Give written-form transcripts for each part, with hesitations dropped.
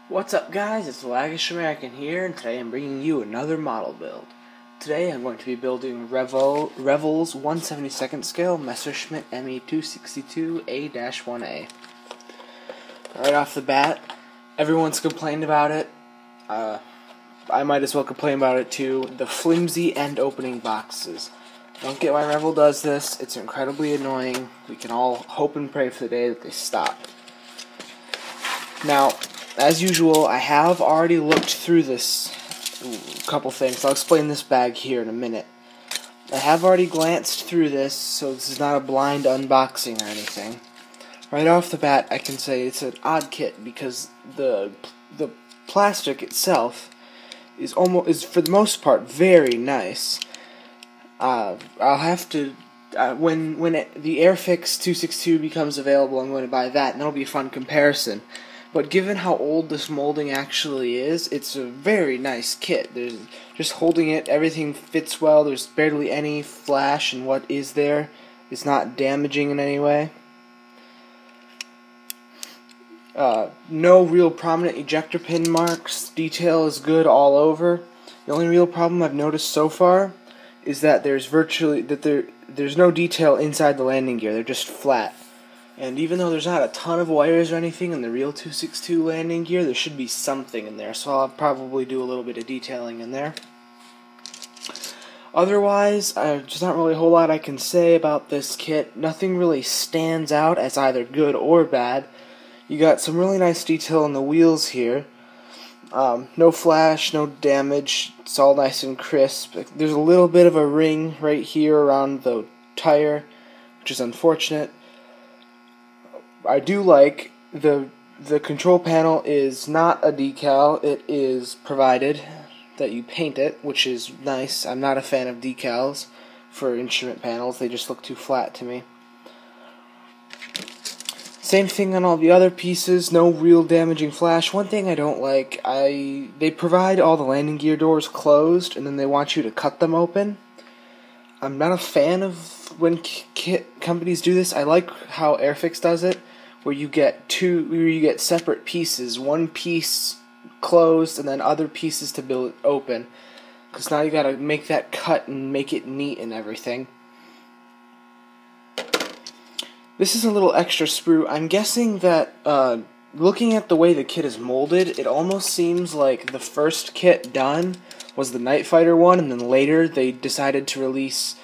What's up guys, it's TheWaggishAmerican here, and today I'm bringing you another model build. Today I'm going to be building Revell's 1/72nd scale Messerschmitt ME262 A-1A. Right off the bat, everyone's complained about it. I might as well complain about it too. The flimsy end opening boxes. I don't get why Revell does this. It's incredibly annoying. We can all hope and pray for the day that they stop. Now, as usual, I have already looked through this couple things. I'll explain this bag here in a minute. I have already glanced through this, so this is not a blind unboxing or anything. Right off the bat, I can say it's an odd kit because the plastic itself is for the most part very nice. I'll have to when the Airfix 262 becomes available, I'm going to buy that, and that'll be a fun comparison. But given how old this molding actually is, it's a very nice kit. There's just holding it, everything fits well. There's barely any flash, and what is there is not damaging in any way. No real prominent ejector pin marks. Detail is good all over. The only real problem I've noticed so far is that there's no detail inside the landing gear. They're just flat. And even though there's not a ton of wires or anything in the real 262 landing gear, there should be something in there, so I'll probably do a little bit of detailing in there. Otherwise, there's not really a whole lot I can say about this kit. Nothing really stands out as either good or bad. You got some really nice detail on the wheels here. No flash, no damage, it's all nice and crisp. There's a little bit of a ring right here around the tire, which is unfortunate. I do like the control panel is not a decal. It is provided that you paint it, which is nice. I'm not a fan of decals for instrument panels. They just look too flat to me. Same thing on all the other pieces. No real damaging flash. One thing I don't like, they provide all the landing gear doors closed, and then they want you to cut them open. I'm not a fan of when kit companies do this. I like how Airfix does it, where you get separate pieces, one piece closed and then other pieces to build it open. Because now you gotta make that cut and make it neat and everything. This is a little extra sprue. I'm guessing that looking at the way the kit is molded, it almost seems like the first kit done was the Night Fighter one, and then later they decided to release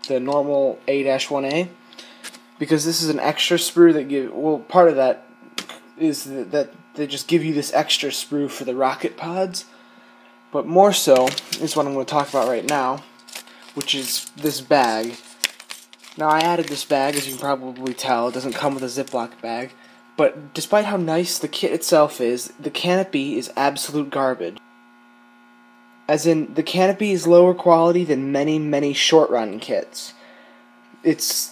the normal A-1A. Because this is an extra sprue that part of that is that they just give you this extra sprue for the rocket pods. But more so is what I'm going to talk about right now, which is this bag. Now, I added this bag, as you can probably tell. It doesn't come with a Ziploc bag. But despite how nice the kit itself is, the canopy is absolute garbage. As in, the canopy is lower quality than many, many short-run kits. It's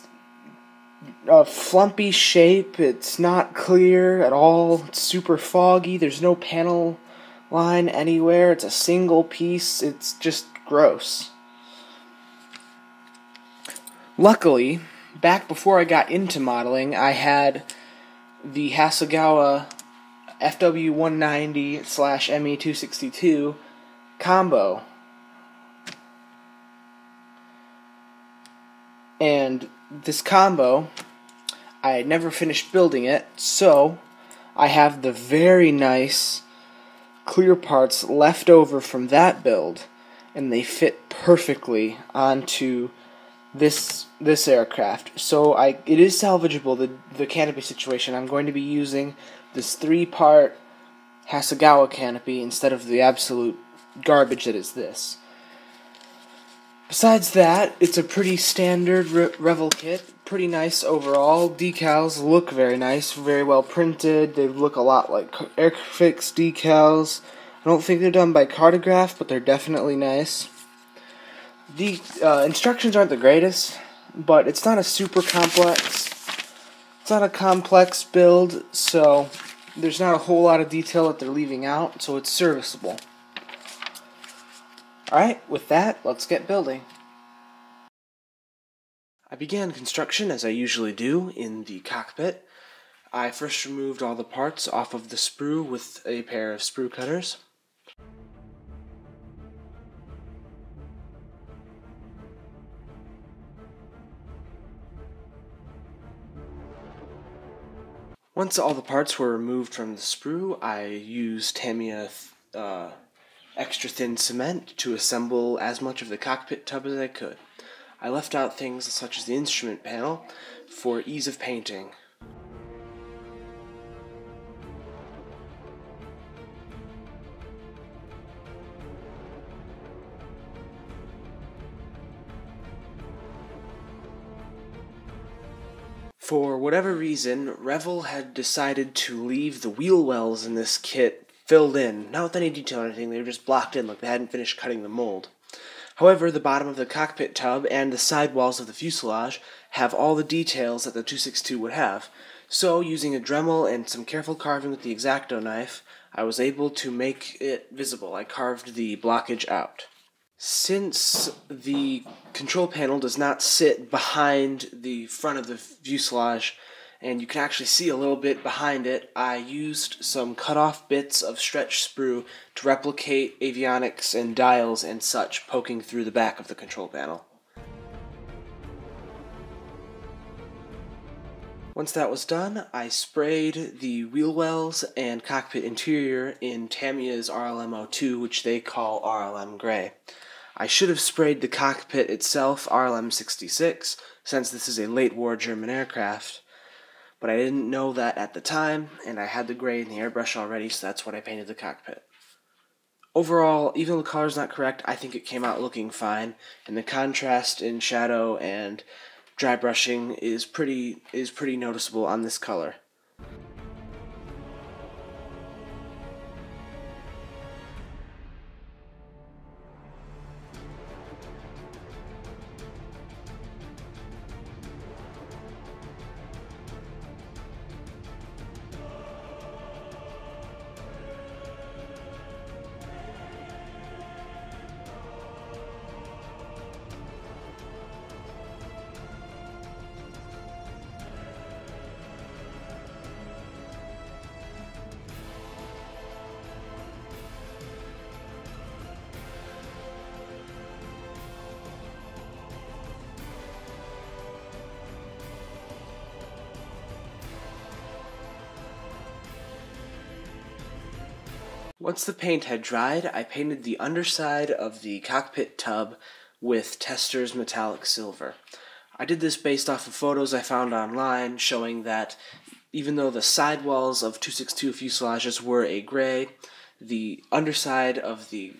a flumpy shape, it's not clear at all, it's super foggy, there's no panel line anywhere, it's a single piece, it's just gross. Luckily, back before I got into modeling, I had the Hasegawa FW190/ME262 combo. And this combo, I had never finished building it, so I have the very nice clear parts left over from that build, and they fit perfectly onto this aircraft. So it is salvageable, the canopy situation. I'm going to be using this 3-part Hasegawa canopy instead of the absolute garbage that is this. Besides that, it's a pretty standard Revell kit. Pretty nice overall. Decals look very nice, very well printed. They look a lot like Airfix decals. I don't think they're done by Cartograph, but they're definitely nice. The instructions aren't the greatest, but it's not a super complex. It's not a complex build, so there's not a whole lot of detail that they're leaving out, so it's serviceable. Alright, with that, let's get building. I began construction, as I usually do, in the cockpit. I first removed all the parts off of the sprue with a pair of sprue cutters. Once all the parts were removed from the sprue, I used Tamiya extra thin cement to assemble as much of the cockpit tub as I could. I left out things such as the instrument panel for ease of painting. For whatever reason, Revell had decided to leave the wheel wells in this kit filled in, not with any detail or anything, they were just blocked in like they hadn't finished cutting the mold. However, the bottom of the cockpit tub and the side walls of the fuselage have all the details that the 262 would have. So, using a Dremel and some careful carving with the X-Acto knife, I was able to make it visible. I carved the blockage out. Since the control panel does not sit behind the front of the fuselage, and you can actually see a little bit behind it, I used some cut-off bits of stretch sprue to replicate avionics and dials and such poking through the back of the control panel. Once that was done, I sprayed the wheel wells and cockpit interior in Tamiya's RLM02, which they call RLM Gray. I should have sprayed the cockpit itself RLM 66, since this is a late war German aircraft, but I didn't know that at the time, and I had the gray in the airbrush already, so that's what I painted the cockpit. Overall, even though the color's not correct, I think it came out looking fine, and the contrast in shadow and dry brushing is pretty noticeable on this color. Once the paint had dried, I painted the underside of the cockpit tub with Testor's metallic silver. I did this based off of photos I found online showing that even though the sidewalls of 262 fuselages were a gray, the underside of the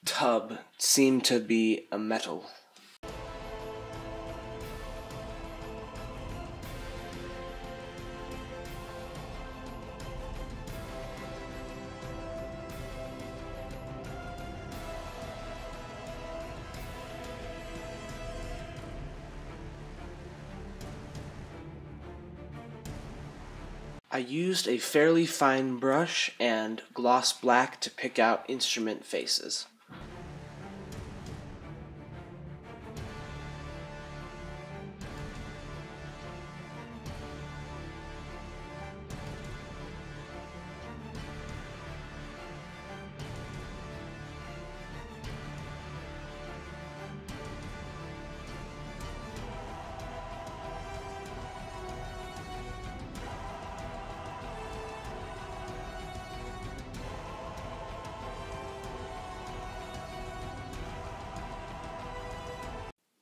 tub seemed to be a metal. I used a fairly fine brush and gloss black to pick out instrument faces.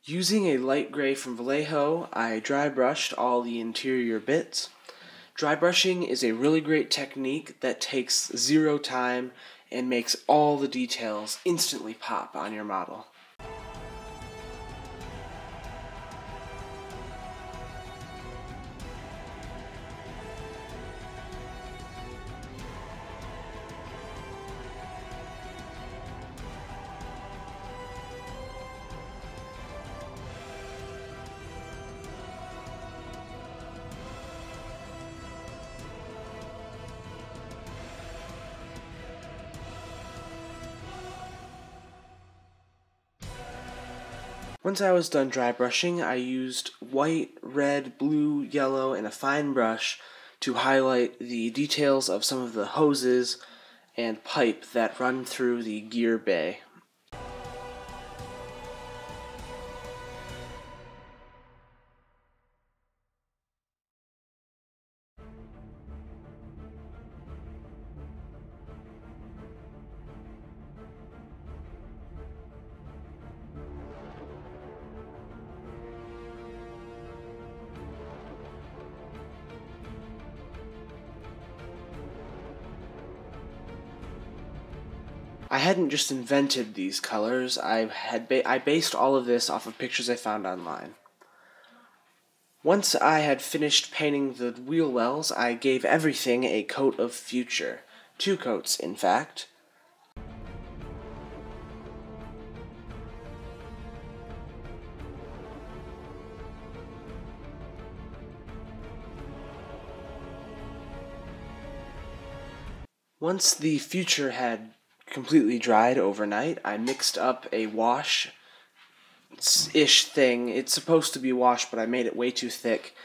Using a light gray from Vallejo, I dry brushed all the interior bits. Dry brushing is a really great technique that takes zero time and makes all the details instantly pop on your model. Once I was done dry brushing, I used white, red, blue, yellow, and a fine brush to highlight the details of some of the hoses and pipe that run through the gear bay. I hadn't just invented these colors, I based all of this off of pictures I found online. Once I had finished painting the wheel wells, I gave everything a coat of Future. 2 coats, in fact. Once the Future had completely dried overnight, I mixed up a wash-ish thing. It's supposed to be wash, but I made it way too thick,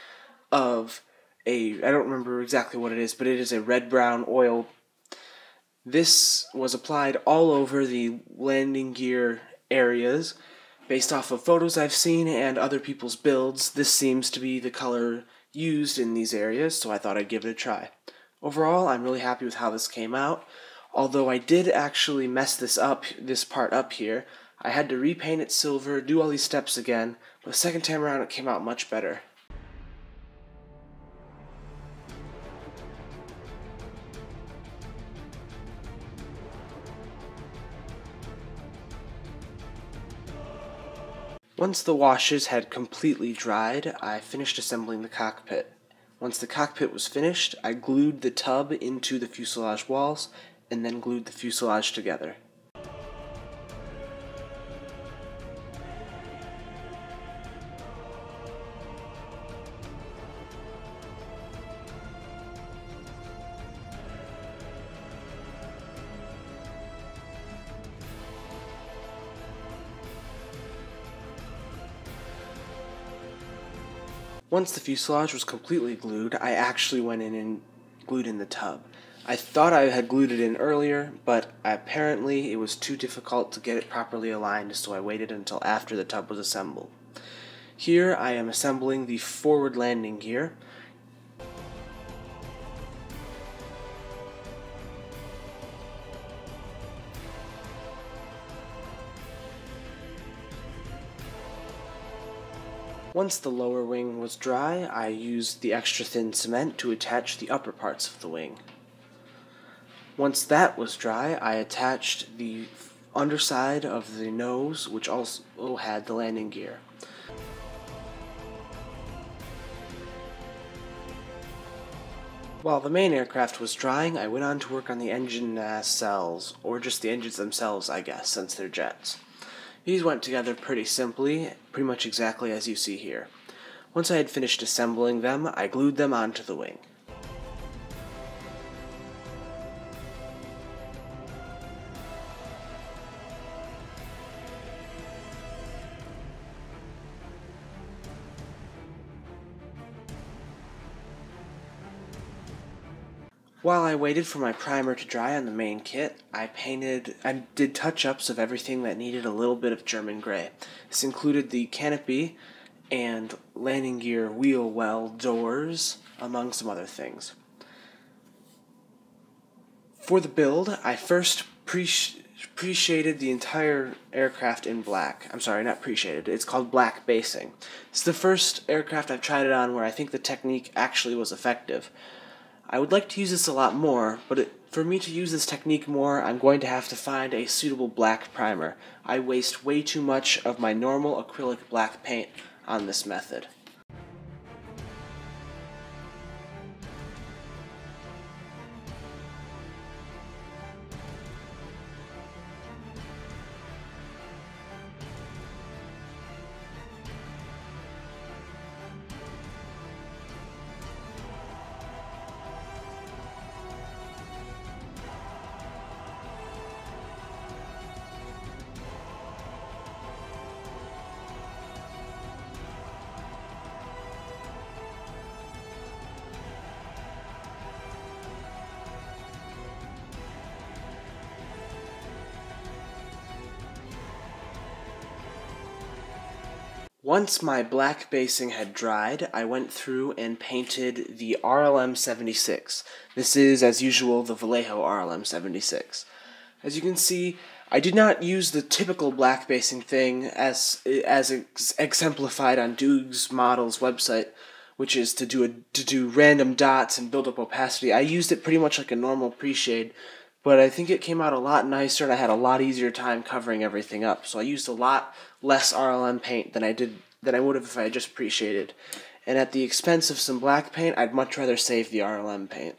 of I don't remember exactly what it is, but it is a red-brown oil. This was applied all over the landing gear areas. Based off of photos I've seen and other people's builds, this seems to be the color used in these areas, so I thought I'd give it a try. Overall, I'm really happy with how this came out. Although I did actually mess this part up here. I had to repaint it silver, do all these steps again, but the second time around it came out much better. Once the washes had completely dried, I finished assembling the cockpit. Once the cockpit was finished, I glued the tub into the fuselage walls, and then glued the fuselage together. Once the fuselage was completely glued, I actually went in and glued in the tub. I thought I had glued it in earlier, but apparently it was too difficult to get it properly aligned, so I waited until after the tub was assembled. Here I am assembling the forward landing gear. Once the lower wing was dry, I used the extra thin cement to attach the upper parts of the wing. Once that was dry, I attached the underside of the nose, which also had the landing gear. While the main aircraft was drying, I went on to work on the engine nacelles, or just the engines themselves, I guess, since they're jets. These went together pretty simply, pretty much exactly as you see here. Once I had finished assembling them, I glued them onto the wing. While I waited for my primer to dry on the main kit, I did touch-ups of everything that needed a little bit of German gray. This included the canopy and landing gear wheel well doors, among some other things. For the build, I first pre-shaded the entire aircraft in black. I'm sorry, not pre-shaded. It's called black basing. It's the first aircraft I've tried it on where I think the technique actually was effective. I would like to use this a lot more, but for me to use this technique more, I'm going to have to find a suitable black primer. I waste way too much of my normal acrylic black paint on this method. Once my black basing had dried, I went through and painted the RLM 76. This is, as usual, the Vallejo RLM 76. As you can see, I did not use the typical black basing thing as exemplified on Duke's Model's website, which is to do random dots and build up opacity. I used it pretty much like a normal pre-shade, but I think it came out a lot nicer and I had a lot easier time covering everything up. So I used a lot less RLM paint than I would have if I had just pre-shaded. And at the expense of some black paint, I'd much rather save the RLM paint.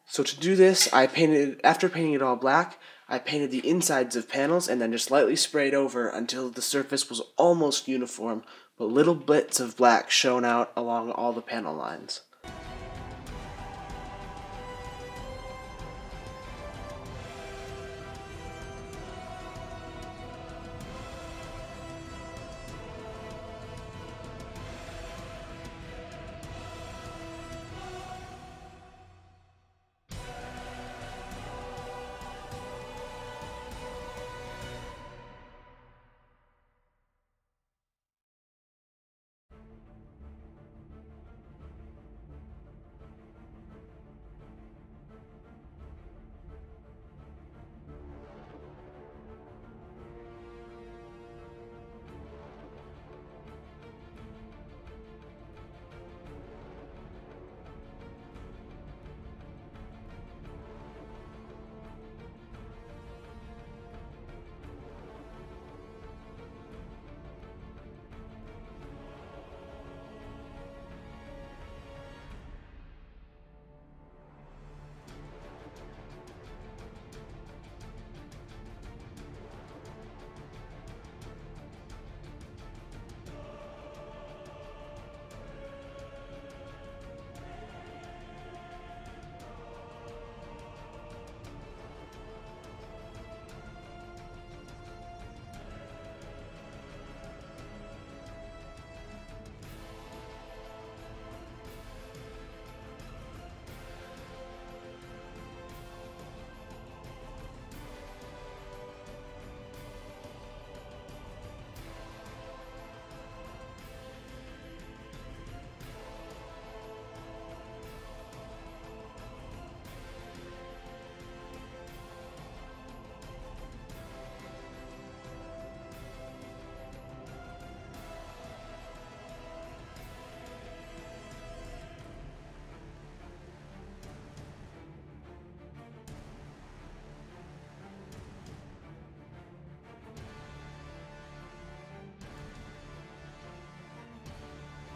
So to do this, after painting it all black, I painted the insides of panels and then just lightly sprayed over until the surface was almost uniform, but little bits of black shone out along all the panel lines.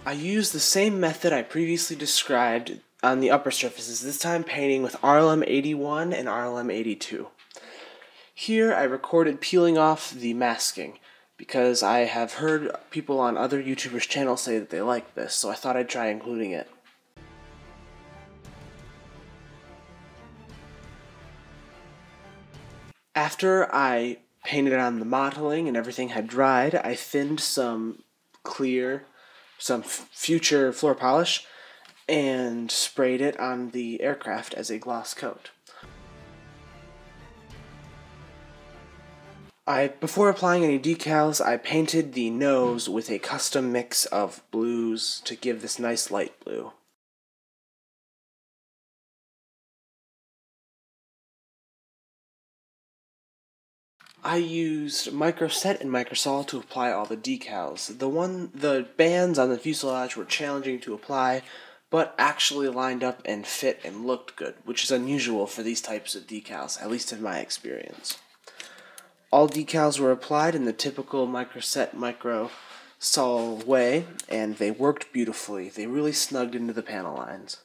I used the same method I previously described on the upper surfaces, this time painting with RLM 81 and RLM 82. Here I recorded peeling off the masking, because I have heard people on other YouTubers' channels say that they like this, so I thought I'd try including it. After I painted on the modeling and everything had dried, I thinned some future floor polish and sprayed it on the aircraft as a gloss coat. Before applying any decals, I painted the nose with a custom mix of blues to give this nice light blue. I used microset and microsol to apply all the decals. The bands on the fuselage were challenging to apply, but actually lined up and fit and looked good, which is unusual for these types of decals, at least in my experience. All decals were applied in the typical microset microsol way, and they worked beautifully. They really snugged into the panel lines.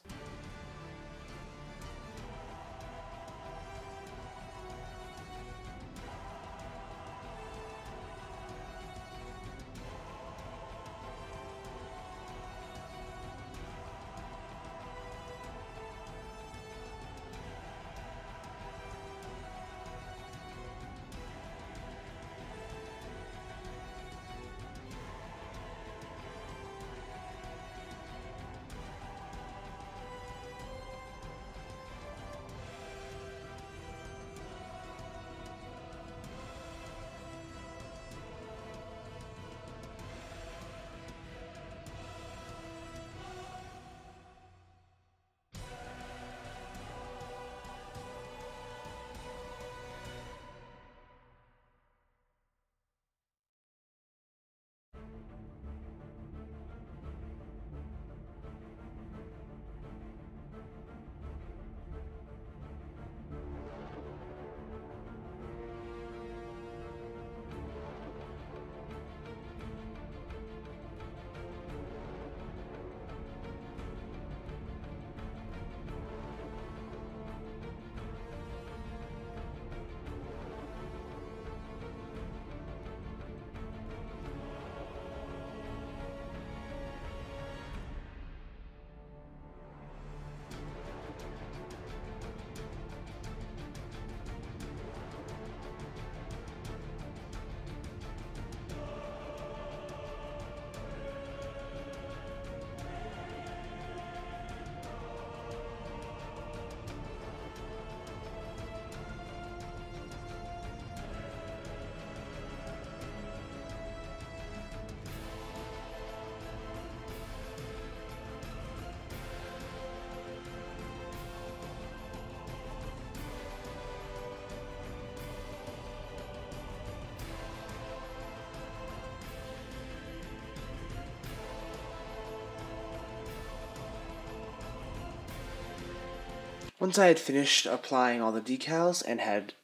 Once I had finished applying all the decals and had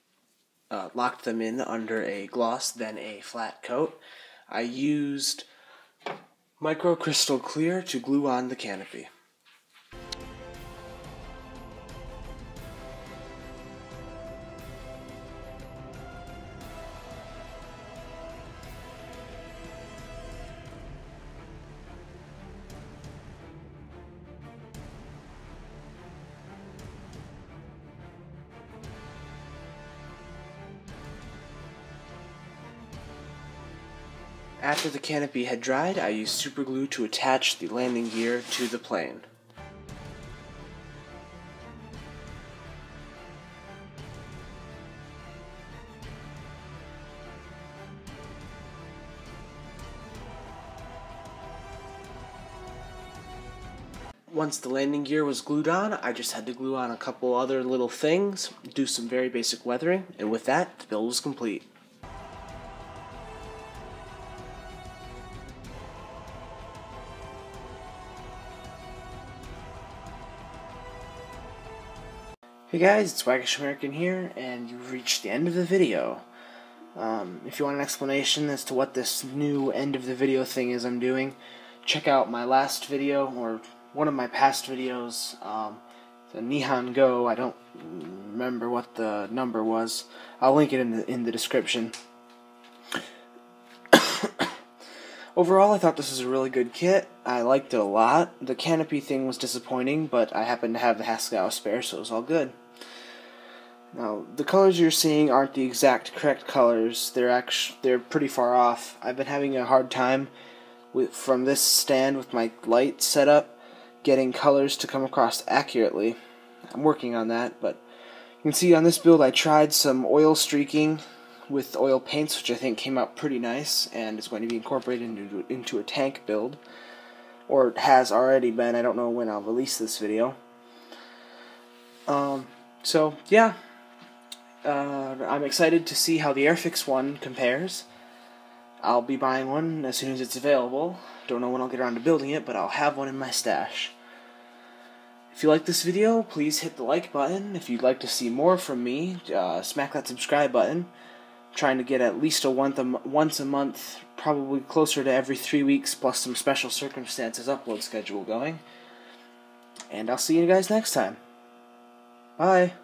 locked them in under a gloss, then a flat coat, I used microcrystal clear to glue on the canopy. After the canopy had dried, I used super glue to attach the landing gear to the plane. Once the landing gear was glued on, I just had to glue on a couple other little things, do some very basic weathering, and with that, the build was complete. Hey guys, it's TheWaggishAmerican here, and you've reached the end of the video. If you want an explanation as to what this new end of the video thing is I'm doing, check out my last video, or one of my past videos, the Nihon Go. I don't remember what the number was. I'll link it in the description. Overall, I thought this was a really good kit. I liked it a lot. The canopy thing was disappointing, but I happened to have the Haskell spare, so it was all good. Now, the colors you're seeing aren't the exact correct colors. They're pretty far off. I've been having a hard time from this stand with my light set up, getting colors to come across accurately. I'm working on that, but you can see on this build I tried some oil streaking with oil paints, which I think came out pretty nice, and is going to be incorporated into a tank build, or it has already been. I don't know when I'll release this video. So yeah, I'm excited to see how the Airfix one compares. I'll be buying one as soon as it's available. Don't know when I'll get around to building it, but I'll have one in my stash. If you like this video, please hit the like button. If you'd like to see more from me, smack that subscribe button. I'm trying to get at least once a month, probably closer to every 3 weeks, plus some special circumstances upload schedule going. And I'll see you guys next time. Bye.